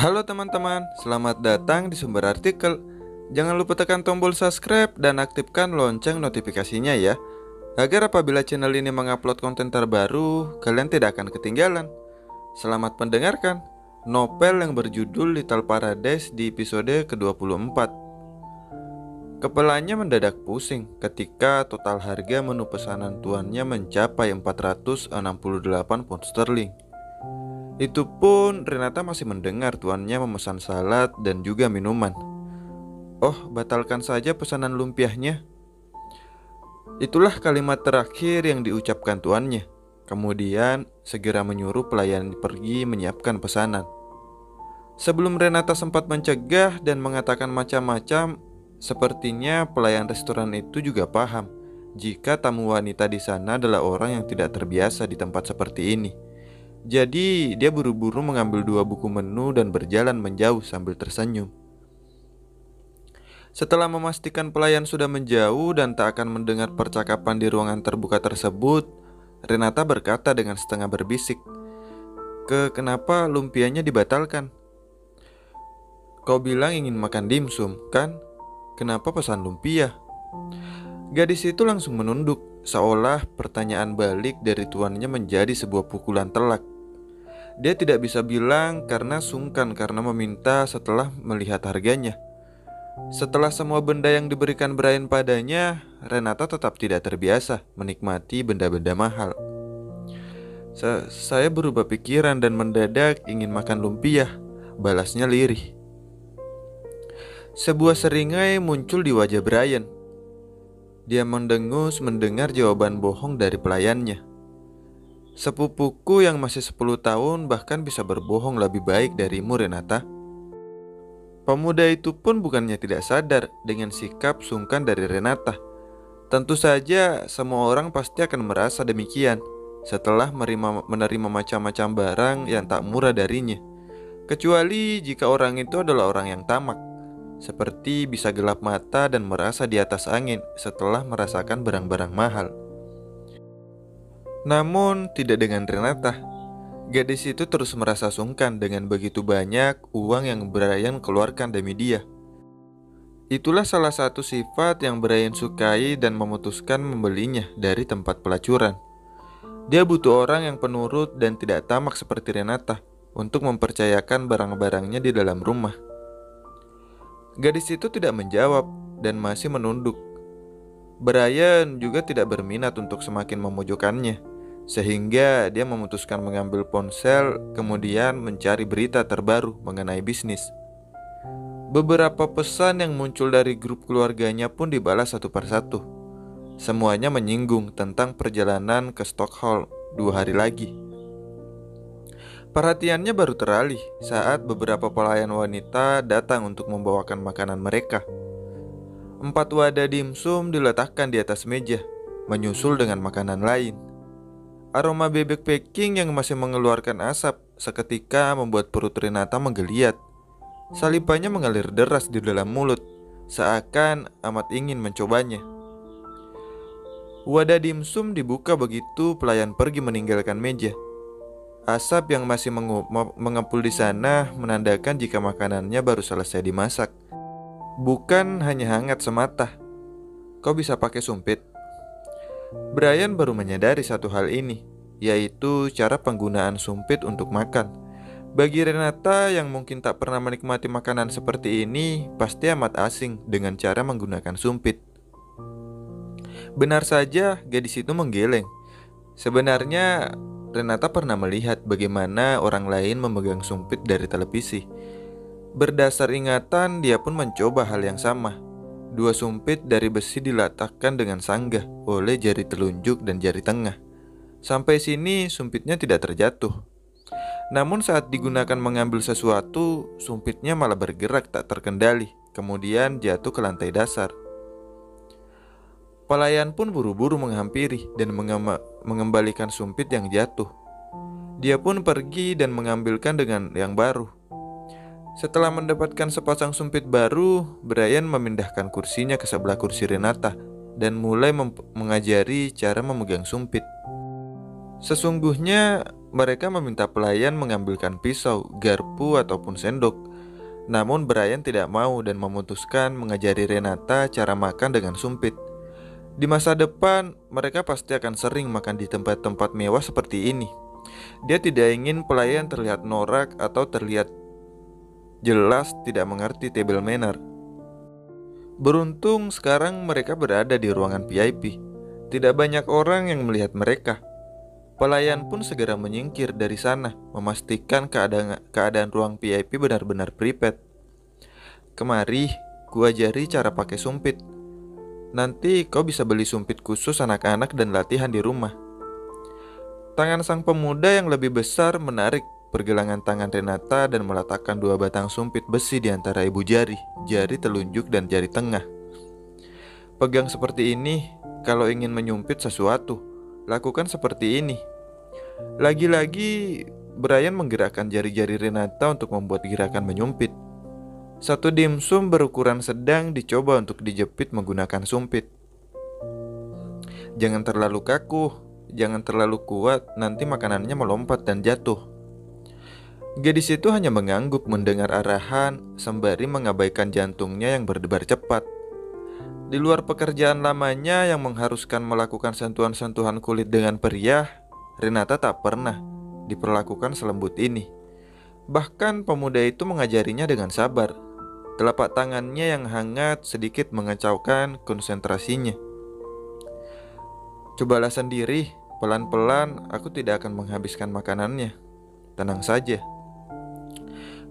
Halo teman-teman, selamat datang di Sumber Artikel. Jangan lupa tekan tombol subscribe dan aktifkan lonceng notifikasinya ya, agar apabila channel ini mengupload konten terbaru, kalian tidak akan ketinggalan. Selamat mendengarkan novel yang berjudul Little Paradise di episode ke-24. Kepalanya mendadak pusing ketika total harga menu pesanan tuannya mencapai 468 pound sterling. Itu pun Renata masih mendengar tuannya memesan salad dan juga minuman. Oh, batalkan saja pesanan lumpiahnya. Itulah kalimat terakhir yang diucapkan tuannya. Kemudian segera menyuruh pelayan pergi menyiapkan pesanan. Sebelum Renata sempat mencegah dan mengatakan macam-macam, sepertinya pelayan restoran itu juga paham jika tamu wanita di sana adalah orang yang tidak terbiasa di tempat seperti ini. Jadi dia buru-buru mengambil 2 buku menu dan berjalan menjauh sambil tersenyum. Setelah memastikan pelayan sudah menjauh dan tak akan mendengar percakapan di ruangan terbuka tersebut, Renata berkata dengan setengah berbisik, Kenapa lumpianya dibatalkan? Kau bilang ingin makan dimsum, kan? Kenapa pesan lumpia?" Gadis itu langsung menunduk, seolah pertanyaan balik dari tuannya menjadi sebuah pukulan telak. Dia tidak bisa bilang karena sungkan karena meminta setelah melihat harganya. Setelah semua benda yang diberikan Brian padanya, Renata tetap tidak terbiasa menikmati benda-benda mahal. Saya berubah pikiran dan mendadak ingin makan lumpia," balasnya lirih. Sebuah seringai muncul di wajah Brian. Dia mendengus mendengar jawaban bohong dari pelayannya. "Sepupuku yang masih 10 tahun bahkan bisa berbohong lebih baik darimu, Renata." Pemuda itu pun bukannya tidak sadar dengan sikap sungkan dari Renata. Tentu saja semua orang pasti akan merasa demikian setelah menerima macam-macam barang yang tak murah darinya. Kecuali jika orang itu adalah orang yang tamak, seperti bisa gelap mata dan merasa di atas angin setelah merasakan barang-barang mahal. Namun tidak dengan Renata. Gadis itu terus merasa sungkan dengan begitu banyak uang yang Brian keluarkan demi dia. Itulah salah satu sifat yang Brian sukai dan memutuskan membelinya dari tempat pelacuran. Dia butuh orang yang penurut dan tidak tamak seperti Renata untuk mempercayakan barang-barangnya di dalam rumah. Gadis itu tidak menjawab dan masih menunduk. Brian juga tidak berminat untuk semakin memojokkannya, sehingga dia memutuskan mengambil ponsel kemudian mencari berita terbaru mengenai bisnis. Beberapa pesan yang muncul dari grup keluarganya pun dibalas satu persatu. Semuanya menyinggung tentang perjalanan ke Stockholm 2 hari lagi. Perhatiannya baru teralih saat beberapa pelayan wanita datang untuk membawakan makanan mereka. 4 wadah dimsum diletakkan di atas meja, menyusul dengan makanan lain. Aroma bebek packing yang masih mengeluarkan asap seketika membuat perut Renata menggeliat. Salipannya mengalir deras di dalam mulut, seakan amat ingin mencobanya. Wadah dimsum dibuka begitu pelayan pergi meninggalkan meja. Asap yang masih mengepul di sana menandakan jika makanannya baru selesai dimasak. Bukan hanya hangat semata. "Kau bisa pakai sumpit?" Brian baru menyadari satu hal ini, yaitu cara penggunaan sumpit untuk makan. Bagi Renata yang mungkin tak pernah menikmati makanan seperti ini, pasti amat asing dengan cara menggunakan sumpit. Benar saja, gadis itu menggeleng. Sebenarnya Renata pernah melihat bagaimana orang lain memegang sumpit dari televisi. Berdasar ingatan, dia pun mencoba hal yang sama. 2 sumpit dari besi diletakkan dengan sanggah oleh jari telunjuk dan jari tengah. Sampai sini sumpitnya tidak terjatuh. Namun saat digunakan mengambil sesuatu, sumpitnya malah bergerak tak terkendali, kemudian jatuh ke lantai dasar. Pelayan pun buru-buru menghampiri dan mengembalikan sumpit yang jatuh. Dia pun pergi dan mengambilkan dengan yang baru. Setelah mendapatkan sepasang sumpit baru, Brian memindahkan kursinya ke sebelah kursi Renata dan mulai mengajari cara memegang sumpit. Sesungguhnya Mereka meminta pelayan mengambilkan pisau, garpu, ataupun sendok. Namun Brian tidak mau dan memutuskan mengajari Renata cara makan dengan sumpit. Di masa depan, mereka pasti akan sering makan di tempat-tempat mewah seperti ini. Dia tidak ingin pelayan terlihat norak atau terlihat jelas tidak mengerti table manner. Beruntung sekarang mereka berada di ruangan VIP. Tidak banyak orang yang melihat mereka. Pelayan pun segera menyingkir dari sana, memastikan keadaan ruang VIP benar-benar prepaid. Kemari, gua ajari cara pakai sumpit. Nanti kau bisa beli sumpit khusus anak-anak dan latihan di rumah. Tangan sang pemuda yang lebih besar menarik pergelangan tangan Renata dan meletakkan 2 batang sumpit besi di antara ibu jari, jari telunjuk dan jari tengah. Pegang seperti ini kalau ingin menyumpit sesuatu. Lakukan seperti ini. Lagi-lagi Brian menggerakkan jari-jari Renata untuk membuat gerakan menyumpit. Satu dimsum berukuran sedang dicoba untuk dijepit menggunakan sumpit. Jangan terlalu kaku, jangan terlalu kuat, nanti makanannya melompat dan jatuh. Gadis itu hanya mengangguk mendengar arahan sembari mengabaikan jantungnya yang berdebar cepat. Di luar pekerjaan lamanya yang mengharuskan melakukan sentuhan-sentuhan kulit dengan periah, Renata tak pernah diperlakukan selembut ini. Bahkan pemuda itu mengajarinya dengan sabar. Telapak tangannya yang hangat sedikit mengacaukan konsentrasinya. Cobalah sendiri, pelan-pelan aku tidak akan menghabiskan makanannya. Tenang saja.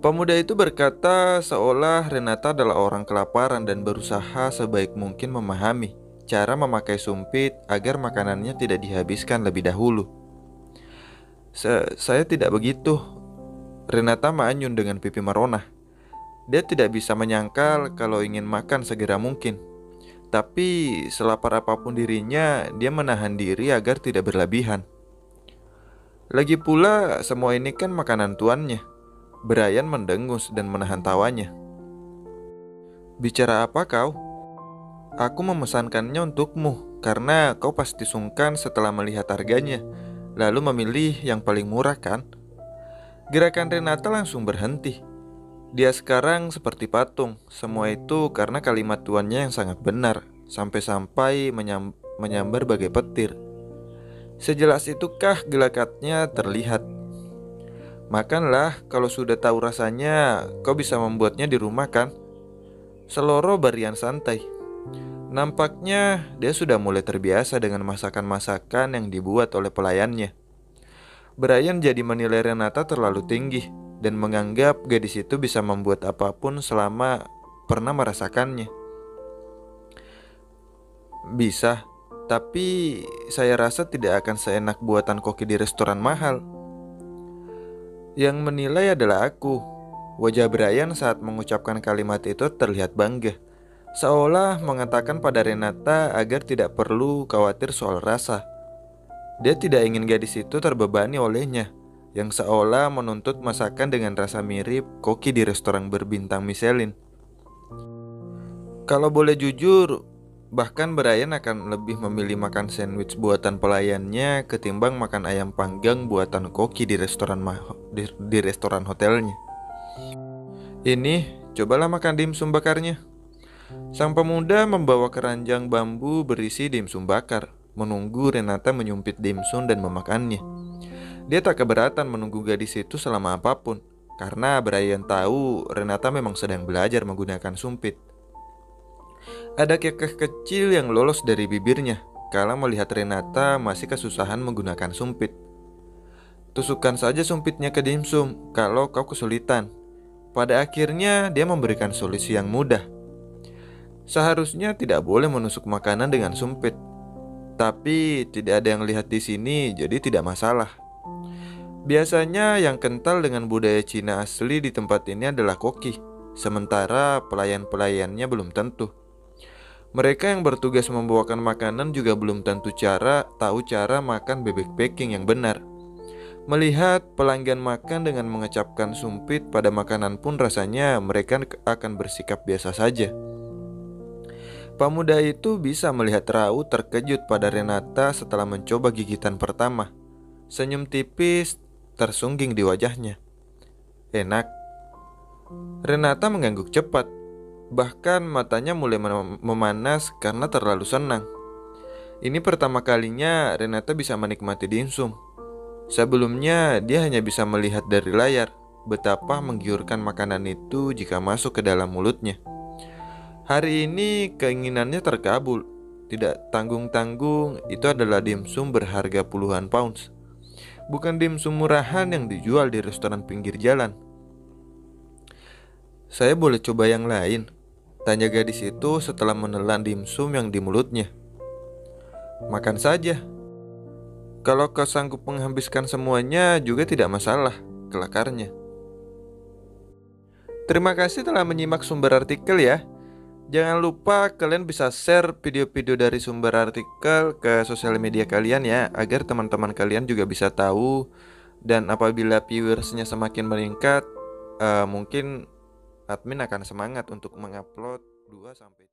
Pemuda itu berkata seolah Renata adalah orang kelaparan dan berusaha sebaik mungkin memahami cara memakai sumpit agar makanannya tidak dihabiskan lebih dahulu. Saya tidak begitu. Renata manyun dengan pipi merona. Dia tidak bisa menyangkal kalau ingin makan segera mungkin. Tapi selapar apapun dirinya, dia menahan diri agar tidak berlebihan. Lagi pula semua ini kan makanan tuannya. Brian mendengus dan menahan tawanya. Bicara apa kau? Aku memesankannya untukmu karena kau pasti sungkan setelah melihat harganya, lalu memilih yang paling murah kan? Gerakan Renata langsung berhenti. Dia sekarang seperti patung. Semua itu karena kalimat tuannya yang sangat benar, sampai-sampai menyambar bagai petir. Sejelas itukah gelakatnya terlihat? Makanlah, kalau sudah tahu rasanya, kau bisa membuatnya di rumah kan? Seloro barian santai. Nampaknya dia sudah mulai terbiasa dengan masakan-masakan yang dibuat oleh pelayannya. Brian jadi menilai Renata terlalu tinggi dan menganggap gadis itu bisa membuat apapun selama pernah merasakannya. Bisa, tapi saya rasa tidak akan seenak buatan koki di restoran mahal. Yang menilai adalah aku. Wajah Brian saat mengucapkan kalimat itu terlihat bangga, seolah mengatakan pada Renata agar tidak perlu khawatir soal rasa. Dia tidak ingin gadis itu terbebani olehnya, yang seolah menuntut masakan dengan rasa mirip koki di restoran berbintang Michelin. Kalau boleh jujur, bahkan Brian akan lebih memilih makan sandwich buatan pelayannya ketimbang makan ayam panggang buatan koki di restoran hotelnya. Ini, cobalah makan dimsum bakarnya. Sang pemuda membawa keranjang bambu berisi dimsum bakar, menunggu Renata menyumpit dimsum dan memakannya. Dia tak keberatan menunggu gadis itu selama apapun, karena Brian tahu Renata memang sedang belajar menggunakan sumpit. Ada kekeh kecil yang lolos dari bibirnya kala melihat Renata masih kesusahan menggunakan sumpit. Tusukkan saja sumpitnya ke dimsum kalau kau kesulitan. Pada akhirnya dia memberikan solusi yang mudah. Seharusnya tidak boleh menusuk makanan dengan sumpit, tapi tidak ada yang lihat di sini, jadi tidak masalah. Biasanya yang kental dengan budaya Cina asli di tempat ini adalah koki, sementara pelayan-pelayannya belum tentu. Mereka yang bertugas membawakan makanan juga belum tentu tahu cara makan bebek packing yang benar. Melihat pelanggan makan dengan mengecapkan sumpit pada makanan pun rasanya mereka akan bersikap biasa saja. Pemuda itu bisa melihat raut terkejut pada Renata setelah mencoba gigitan pertama. Senyum tipis tersungging di wajahnya. Enak. Renata mengangguk cepat. Bahkan matanya mulai memanas karena terlalu senang. Ini pertama kalinya Renata bisa menikmati dimsum. Sebelumnya dia hanya bisa melihat dari layar betapa menggiurkan makanan itu jika masuk ke dalam mulutnya. Hari ini keinginannya terkabul. Tidak tanggung-tanggung, itu adalah dimsum berharga puluhan pounds. Bukan dimsum murahan yang dijual di restoran pinggir jalan. "Saya boleh coba yang lain?" tanya gadis itu setelah menelan dimsum yang di mulutnya. "Makan saja. Kalau kau sanggup menghabiskan semuanya juga tidak masalah," kelakarnya. Terima kasih telah menyimak sumber artikel ya. Jangan lupa kalian bisa share video-video dari sumber artikel ke sosial media kalian ya, agar teman-teman kalian juga bisa tahu. Dan apabila viewersnya semakin meningkat, mungkin admin akan semangat untuk mengupload 2 sampai